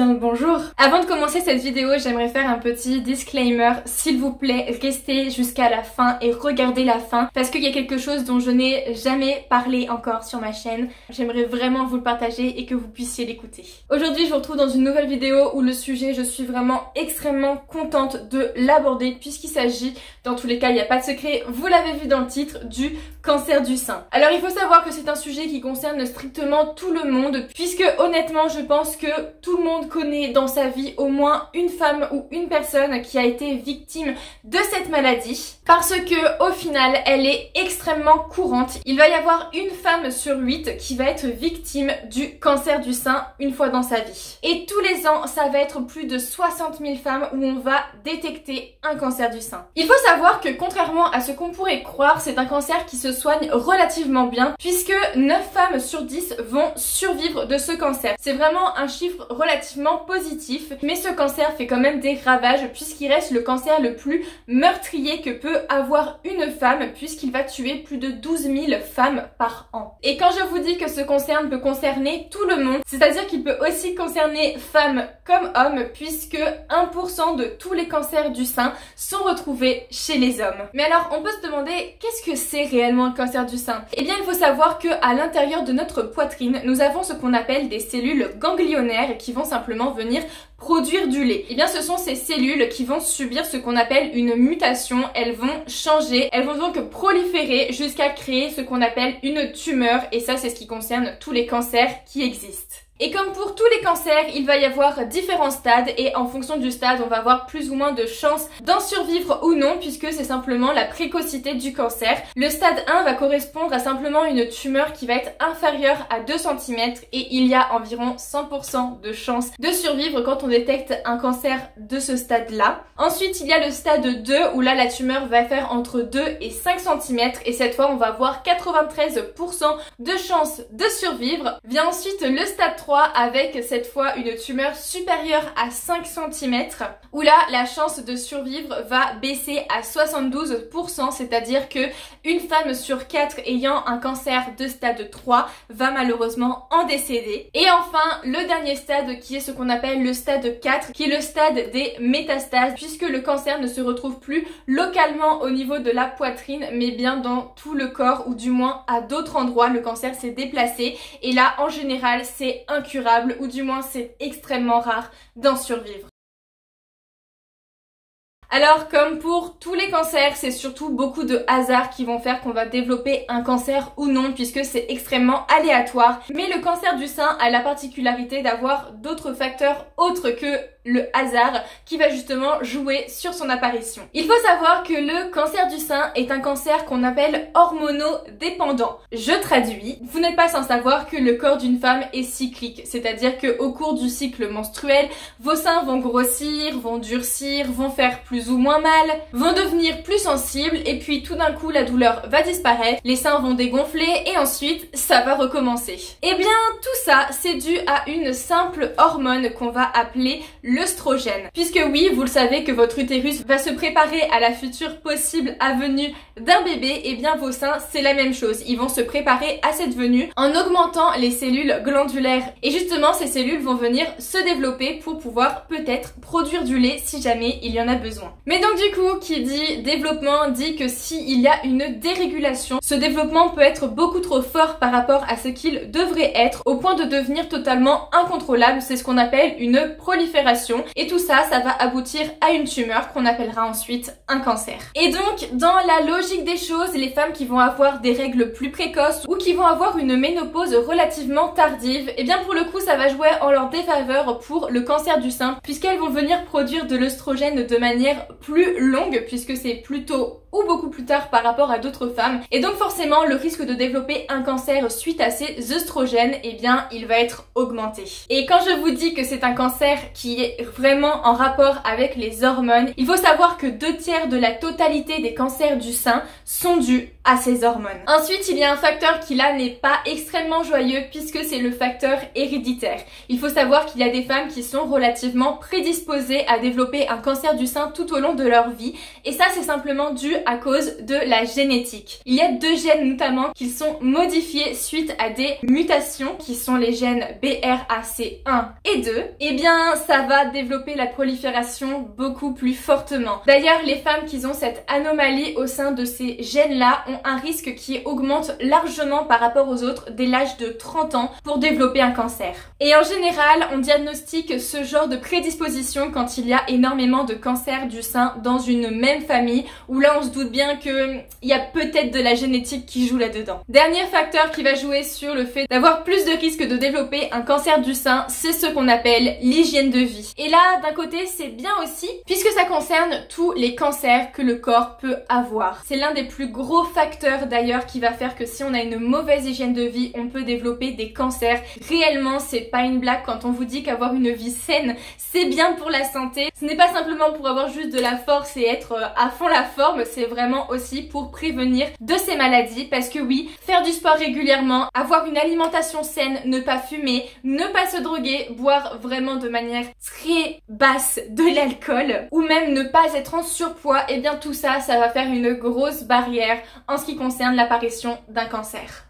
bien le bonjour. Avant de commencer cette vidéo, j'aimerais faire un petit disclaimer. S'il vous plaît, restez jusqu'à la fin et regardez la fin parce qu'il y a quelque chose dont je n'ai jamais parlé encore sur ma chaîne. J'aimerais vraiment vous le partager et que vous puissiez l'écouter. Aujourd'hui, je vous retrouve dans une nouvelle vidéo où le sujet, je suis vraiment extrêmement contente de l'aborder puisqu'il s'agit, dans tous les cas, il n'y a pas de secret, vous l'avez vu dans le titre, du cancer du sein. Alors il faut savoir que c'est un sujet qui concerne strictement tout le monde puisque honnêtement, je pense que tout le monde connaît dans sa vie au moins une femme ou une personne qui a été victime de cette maladie parce que au final elle est extrêmement courante. Il va y avoir une femme sur 8 qui va être victime du cancer du sein une fois dans sa vie. Et tous les ans ça va être plus de 60 000 femmes où on va détecter un cancer du sein. Il faut savoir que contrairement à ce qu'on pourrait croire, c'est un cancer qui se soigne relativement bien puisque 9 femmes sur 10 vont survivre de ce cancer. C'est vraiment un chiffre relativement positif, mais ce cancer fait quand même des ravages puisqu'il reste le cancer le plus meurtrier que peut avoir une femme puisqu'il va tuer plus de 12 000 femmes par an. Et quand je vous dis que ce cancer peut concerner tout le monde, c'est-à-dire qu'il peut aussi concerner femmes comme hommes puisque 1% de tous les cancers du sein sont retrouvés chez les hommes. Mais alors on peut se demander qu'est-ce que c'est réellement le cancer du sein? Eh bien il faut savoir que à l'intérieur de notre poitrine, nous avons ce qu'on appelle des cellules ganglionnaires qui vont simplement venir produire du lait. Et bien ce sont ces cellules qui vont subir ce qu'on appelle une mutation, elles vont changer, elles vont donc proliférer jusqu'à créer ce qu'on appelle une tumeur et ça c'est ce qui concerne tous les cancers qui existent. Et comme pour tous les cancers, il va y avoir différents stades et en fonction du stade, on va avoir plus ou moins de chances d'en survivre ou non puisque c'est simplement la précocité du cancer. Le stade 1 va correspondre à simplement une tumeur qui va être inférieure à 2 cm et il y a environ 100% de chances de survivre quand on détecte un cancer de ce stade-là. Ensuite, il y a le stade 2 où là, la tumeur va faire entre 2 et 5 cm et cette fois, on va avoir 93% de chances de survivre. Vient ensuite le stade 3 avec cette fois une tumeur supérieure à 5 cm où là la chance de survivre va baisser à 72%, c'est-à-dire que une femme sur 4 ayant un cancer de stade 3 va malheureusement en décéder. Et enfin le dernier stade qui est ce qu'on appelle le stade 4 qui est le stade des métastases puisque le cancer ne se retrouve plus localement au niveau de la poitrine mais bien dans tout le corps ou du moins à d'autres endroits le cancer s'est déplacé et là en général c'est incurable ou du moins c'est extrêmement rare d'en survivre. Alors comme pour tous les cancers, c'est surtout beaucoup de hasards qui vont faire qu'on va développer un cancer ou non puisque c'est extrêmement aléatoire. Mais le cancer du sein a la particularité d'avoir d'autres facteurs autres que le hasard qui va justement jouer sur son apparition. Il faut savoir que le cancer du sein est un cancer qu'on appelle hormonodépendant. Je traduis, vous n'êtes pas sans savoir que le corps d'une femme est cyclique, c'est-à-dire qu'au cours du cycle menstruel, vos seins vont grossir, vont durcir, vont faire plus ou moins mal, vont devenir plus sensibles et puis tout d'un coup la douleur va disparaître, les seins vont dégonfler et ensuite ça va recommencer. Et bien tout ça c'est dû à une simple hormone qu'on va appeler l'œstrogène. Puisque oui, vous le savez que votre utérus va se préparer à la future possible venue d'un bébé, et bien vos seins c'est la même chose. Ils vont se préparer à cette venue en augmentant les cellules glandulaires. Et justement ces cellules vont venir se développer pour pouvoir peut-être produire du lait si jamais il y en a besoin. Mais donc du coup, qui dit développement dit que s'il y a une dérégulation, ce développement peut être beaucoup trop fort par rapport à ce qu'il devrait être au point de devenir totalement incontrôlable. C'est ce qu'on appelle une prolifération. Et tout ça, ça va aboutir à une tumeur qu'on appellera ensuite un cancer. Et donc, dans la logique des choses, les femmes qui vont avoir des règles plus précoces ou qui vont avoir une ménopause relativement tardive, et bien pour le coup, ça va jouer en leur défaveur pour le cancer du sein puisqu'elles vont venir produire de l'œstrogène de manière plus longue puisque c'est plutôt ou beaucoup plus tard par rapport à d'autres femmes et donc forcément le risque de développer un cancer suite à ces œstrogènes, eh bien il va être augmenté. Et quand je vous dis que c'est un cancer qui est vraiment en rapport avec les hormones, il faut savoir que 2/3 de la totalité des cancers du sein sont dus à ces hormones. Ensuite, il y a un facteur qui là n'est pas extrêmement joyeux puisque c'est le facteur héréditaire. Il faut savoir qu'il y a des femmes qui sont relativement prédisposées à développer un cancer du sein tout au long de leur vie et ça c'est simplement dû à cause de la génétique. Il y a 2 gènes notamment qui sont modifiés suite à des mutations qui sont les gènes BRCA1 et 2. Et bien ça va développer la prolifération beaucoup plus fortement. D'ailleurs les femmes qui ont cette anomalie au sein de ces gènes-là ont un risque qui augmente largement par rapport aux autres dès l'âge de 30 ans pour développer un cancer. Et en général, on diagnostique ce genre de prédisposition quand il y a énormément de cancers du sein dans une même famille où là on se doute bien qu'il y a peut-être de la génétique qui joue là-dedans. Dernier facteur qui va jouer sur le fait d'avoir plus de risques de développer un cancer du sein, c'est ce qu'on appelle l'hygiène de vie. Et là, d'un côté, c'est bien aussi puisque ça concerne tous les cancers que le corps peut avoir. C'est l'un des plus gros facteurs d'ailleurs qui va faire que si on a une mauvaise hygiène de vie, on peut développer des cancers. Réellement, c'est pas une blague quand on vous dit qu'avoir une vie saine, c'est bien pour la santé. Ce n'est pas simplement pour avoir juste de la force et être à fond la forme, c'est vraiment aussi pour prévenir de ces maladies parce que oui, faire du sport régulièrement, avoir une alimentation saine, ne pas fumer, ne pas se droguer, boire vraiment de manière très basse de l'alcool ou même ne pas être en surpoids, et bien tout ça, ça va faire une grosse barrière en ce qui concerne l'apparition d'un cancer.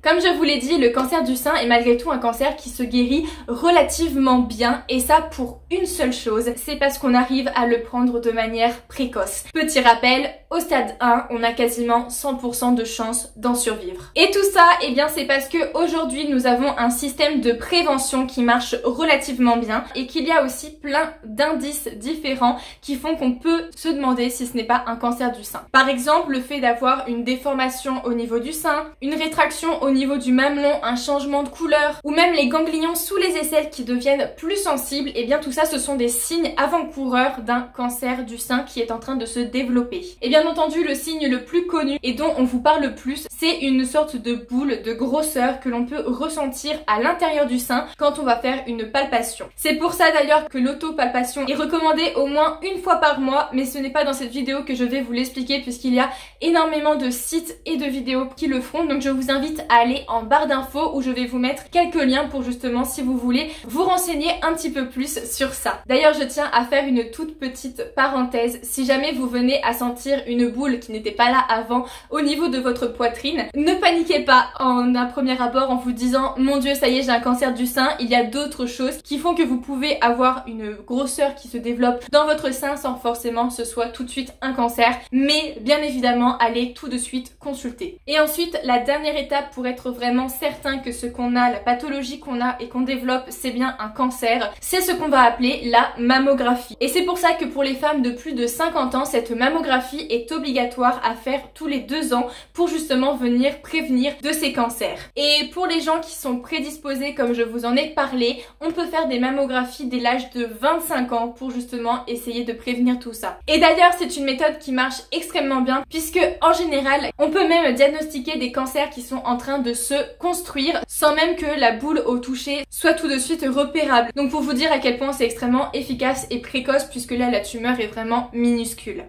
Comme je vous l'ai dit, le cancer du sein est malgré tout un cancer qui se guérit relativement bien et ça pour une seule chose, c'est parce qu'on arrive à le prendre de manière précoce. Petit rappel, au stade 1, on a quasiment 100% de chance d'en survivre. Et tout ça, eh bien c'est parce que aujourd'hui nous avons un système de prévention qui marche relativement bien et qu'il y a aussi plein d'indices différents qui font qu'on peut se demander si ce n'est pas un cancer du sein. Par exemple, le fait d'avoir une déformation au niveau du sein, une rétraction au niveau du mamelon, un changement de couleur ou même les ganglions sous les aisselles qui deviennent plus sensibles, et bien tout ça ce sont des signes avant-coureurs d'un cancer du sein qui est en train de se développer. Et bien entendu le signe le plus connu et dont on vous parle le plus, c'est une sorte de boule de grosseur que l'on peut ressentir à l'intérieur du sein quand on va faire une palpation. C'est pour ça d'ailleurs que l'autopalpation est recommandée au moins une fois par mois, mais ce n'est pas dans cette vidéo que je vais vous l'expliquer puisqu'il y a énormément de sites et de vidéos qui le font, donc je vous invite à aller en barre d'infos où je vais vous mettre quelques liens pour justement si vous voulez vous renseigner un petit peu plus sur ça. D'ailleurs je tiens à faire une toute petite parenthèse, si jamais vous venez à sentir une boule qui n'était pas là avant au niveau de votre poitrine, ne paniquez pas en un premier abord en vous disant mon dieu ça y est j'ai un cancer du sein. Il y a d'autres choses qui font que vous pouvez avoir une grosseur qui se développe dans votre sein sans forcément ce soit tout de suite un cancer, mais bien évidemment allez tout de suite consulter. Et ensuite la dernière étape pour être vraiment certain que ce qu'on a, la pathologie qu'on a et qu'on développe, c'est bien un cancer, c'est ce qu'on va appeler la mammographie. Et c'est pour ça que pour les femmes de plus de 50 ans, cette mammographie est obligatoire à faire tous les 2 ans pour justement venir prévenir de ces cancers. Et pour les gens qui sont prédisposés, comme je vous en ai parlé, on peut faire des mammographies dès l'âge de 25 ans pour justement essayer de prévenir tout ça. Et d'ailleurs, c'est une méthode qui marche extrêmement bien puisque en général, on peut même diagnostiquer des cancers qui sont en train de se construire sans même que la boule au toucher soit tout de suite repérable. Donc pour vous dire à quel point c'est extrêmement efficace et précoce puisque là la tumeur est vraiment minuscule.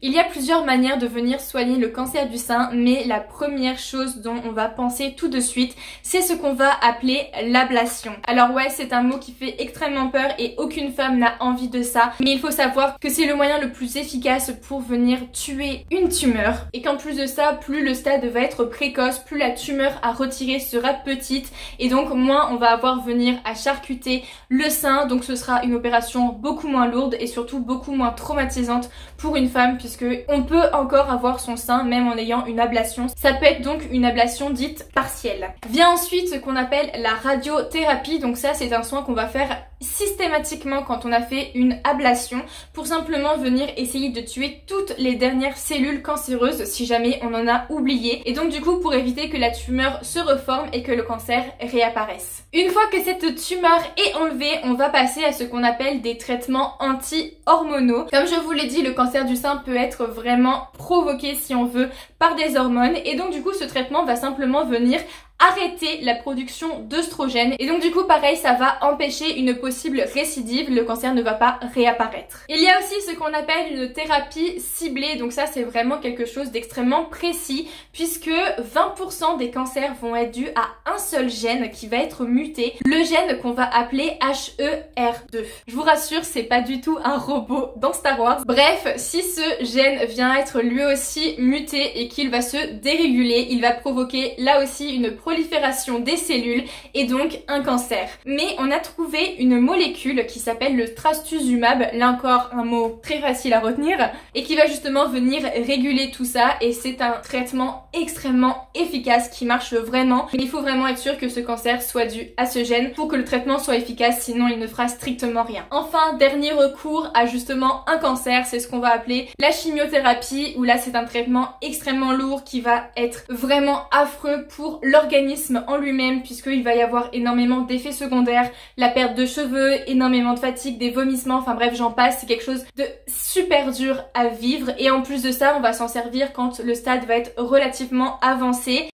Il y a plusieurs manières de venir soigner le cancer du sein, mais la première chose dont on va penser tout de suite, c'est ce qu'on va appeler l'ablation. Alors ouais, c'est un mot qui fait extrêmement peur et aucune femme n'a envie de ça, mais il faut savoir que c'est le moyen le plus efficace pour venir tuer une tumeur et qu'en plus de ça, plus le stade va être précoce, plus la tumeur à retirer sera petite et donc moins on va avoir venir à charcuter le sein, donc ce sera une opération beaucoup moins lourde et surtout beaucoup moins traumatisante pour une femme puisque on peut encore avoir son sein même en ayant une ablation. Ça peut être donc une ablation dite partielle. Vient ensuite ce qu'on appelle la radiothérapie, donc ça c'est un soin qu'on va faire systématiquement quand on a fait une ablation pour simplement venir essayer de tuer toutes les dernières cellules cancéreuses si jamais on en a oublié et donc du coup pour éviter que la tumeur se reforme et que le cancer réapparaisse. Une fois que cette tumeur est enlevée, on va passer à ce qu'on appelle des traitements anti-hormonaux. Comme je vous l'ai dit, le cancer du sein peut être vraiment provoqué si on veut par des hormones et donc du coup ce traitement va simplement venir arrêter la production d'œstrogènes et donc du coup pareil ça va empêcher une possible récidive, le cancer ne va pas réapparaître. Il y a aussi ce qu'on appelle une thérapie ciblée, donc ça c'est vraiment quelque chose d'extrêmement précis puisque 20% des cancers vont être dus à un seul gène qui va être muté, le gène qu'on va appeler HER2. Je vous rassure, c'est pas du tout un robot dans Star Wars. Bref, si ce gène vient être lui aussi muté et qu'il va se déréguler, il va provoquer là aussi une prolifération des cellules et donc un cancer. Mais on a trouvé une molécule qui s'appelle le trastuzumab, là encore un mot très facile à retenir, et qui va justement venir réguler tout ça et c'est un traitement extrêmement efficace qui marche vraiment. Mais il faut vraiment être sûr que ce cancer soit dû à ce gène pour que le traitement soit efficace, sinon il ne fera strictement rien. Enfin, dernier recours à justement un cancer, c'est ce qu'on va appeler la chimiothérapie, où là c'est un traitement extrêmement lourd qui va être vraiment affreux pour l'organisme en lui-même puisqu'il va y avoir énormément d'effets secondaires, la perte de cheveux, énormément de fatigue, des vomissements, enfin bref j'en passe, c'est quelque chose de super dur à vivre et en plus de ça on va s'en servir quand le stade va être relativement avancé.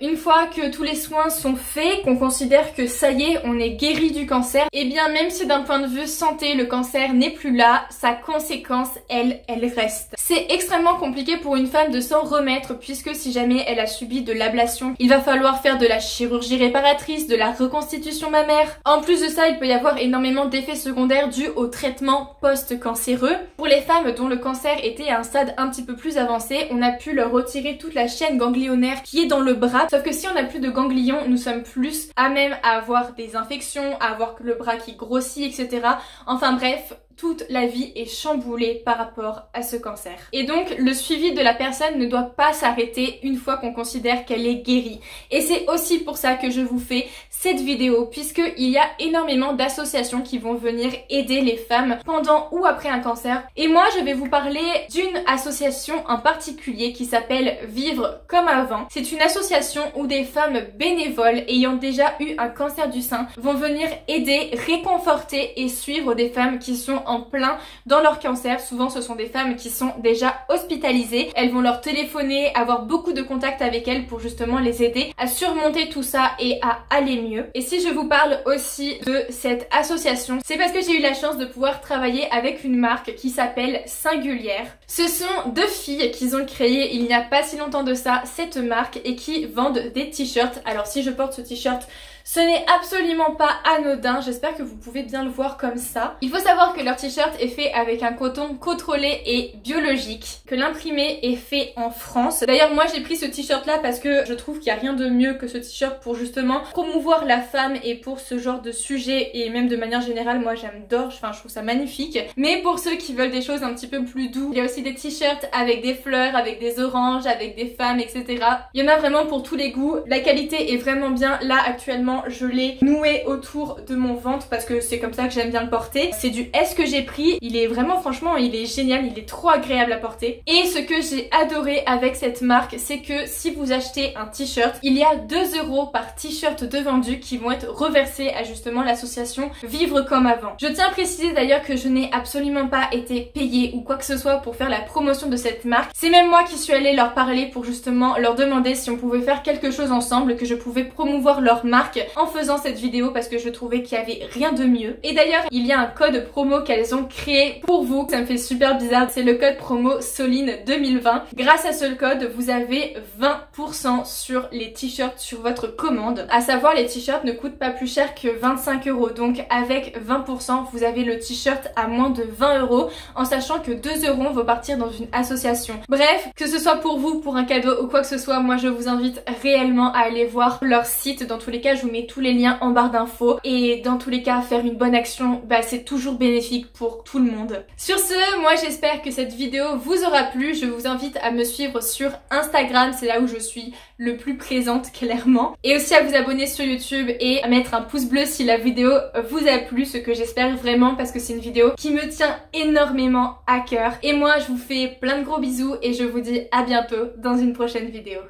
Une fois que tous les soins sont faits, qu'on considère que ça y est, on est guéri du cancer, et bien même si d'un point de vue santé, le cancer n'est plus là, sa conséquence, elle reste. C'est extrêmement compliqué pour une femme de s'en remettre puisque si jamais elle a subi de l'ablation, il va falloir faire de la chirurgie réparatrice, de la reconstitution mammaire. En plus de ça, il peut y avoir énormément d'effets secondaires dus au traitement post-cancéreux. Pour les femmes dont le cancer était à un stade un petit peu plus avancé, on a pu leur retirer toute la chaîne ganglionnaire qui est dans le bras. Sauf que si on n'a plus de ganglions, nous sommes plus à même à avoir des infections, à avoir le bras qui grossit, etc. Enfin bref, toute la vie est chamboulée par rapport à ce cancer. Et donc le suivi de la personne ne doit pas s'arrêter une fois qu'on considère qu'elle est guérie. Et c'est aussi pour ça que je vous fais cette vidéo, puisqu'il y a énormément d'associations qui vont venir aider les femmes pendant ou après un cancer. Et moi je vais vous parler d'une association en particulier qui s'appelle Vivre comme avant. C'est une association où des femmes bénévoles ayant déjà eu un cancer du sein vont venir aider, réconforter et suivre des femmes qui sont en plein dans leur cancer. Souvent ce sont des femmes qui sont déjà hospitalisées. Elles vont leur téléphoner, avoir beaucoup de contacts avec elles pour justement les aider à surmonter tout ça et à aller mieux. Et si je vous parle aussi de cette association, c'est parce que j'ai eu la chance de pouvoir travailler avec une marque qui s'appelle Singulière. Ce sont deux filles qui ont créé il n'y a pas si longtemps de ça cette marque et qui vendent des t-shirts. Alors si je porte ce t-shirt, ce n'est absolument pas anodin, j'espère que vous pouvez bien le voir comme ça. Il faut savoir que leur t-shirt est fait avec un coton contrôlé et biologique, que l'imprimé est fait en France. D'ailleurs moi j'ai pris ce t-shirt là parce que je trouve qu'il n'y a rien de mieux que ce t-shirt pour justement promouvoir la femme et pour ce genre de sujet et même de manière générale moi j'adore, enfin je trouve ça magnifique. Mais pour ceux qui veulent des choses un petit peu plus doux, il y a aussi des t-shirts avec des fleurs, avec des oranges, avec des femmes, etc. Il y en a vraiment pour tous les goûts. La qualité est vraiment bien. Là actuellement je l'ai noué autour de mon ventre parce que c'est comme ça que j'aime bien le porter. C'est du S que j'ai pris, il est vraiment franchement il est génial, il est trop agréable à porter. Et ce que j'ai adoré avec cette marque, c'est que si vous achetez un t-shirt, il y a 2 € par t-shirt de vendu qui vont être reversés à justement l'association Vivre comme avant. Je tiens à préciser d'ailleurs que je n'ai absolument pas été payée ou quoi que ce soit pour faire la promotion de cette marque. C'est même moi qui suis allée leur parler pour justement leur demander si on pouvait faire quelque chose ensemble, que je pouvais promouvoir leur marque en faisant cette vidéo parce que je trouvais qu'il y avait rien de mieux. Et d'ailleurs il y a un code promo qu'elles ont créé pour vous, ça me fait super bizarre, c'est le code promo Soline 2020. Grâce à ce code vous avez 20% sur les t-shirts sur votre commande. À savoir les t-shirts ne coûtent pas plus cher que 25 €, donc avec 20% vous avez le t-shirt à moins de 20 € en sachant que 2 € vont partir dans une association. Bref, que ce soit pour vous, pour un cadeau ou quoi que ce soit, moi je vous invite réellement à aller voir leur site. Dans tous les cas je vous mets tous les liens en barre d'infos et dans tous les cas faire une bonne action c'est toujours bénéfique pour tout le monde. Sur ce, moi j'espère que cette vidéo vous aura plu. Je vous invite à me suivre sur Instagram, c'est là où je suis le plus présente clairement, et aussi à vous abonner sur YouTube et à mettre un pouce bleu si la vidéo vous a plu, ce que j'espère vraiment parce que c'est une vidéo qui me tient énormément à cœur. Et moi je vous fais plein de gros bisous et je vous dis à bientôt dans une prochaine vidéo.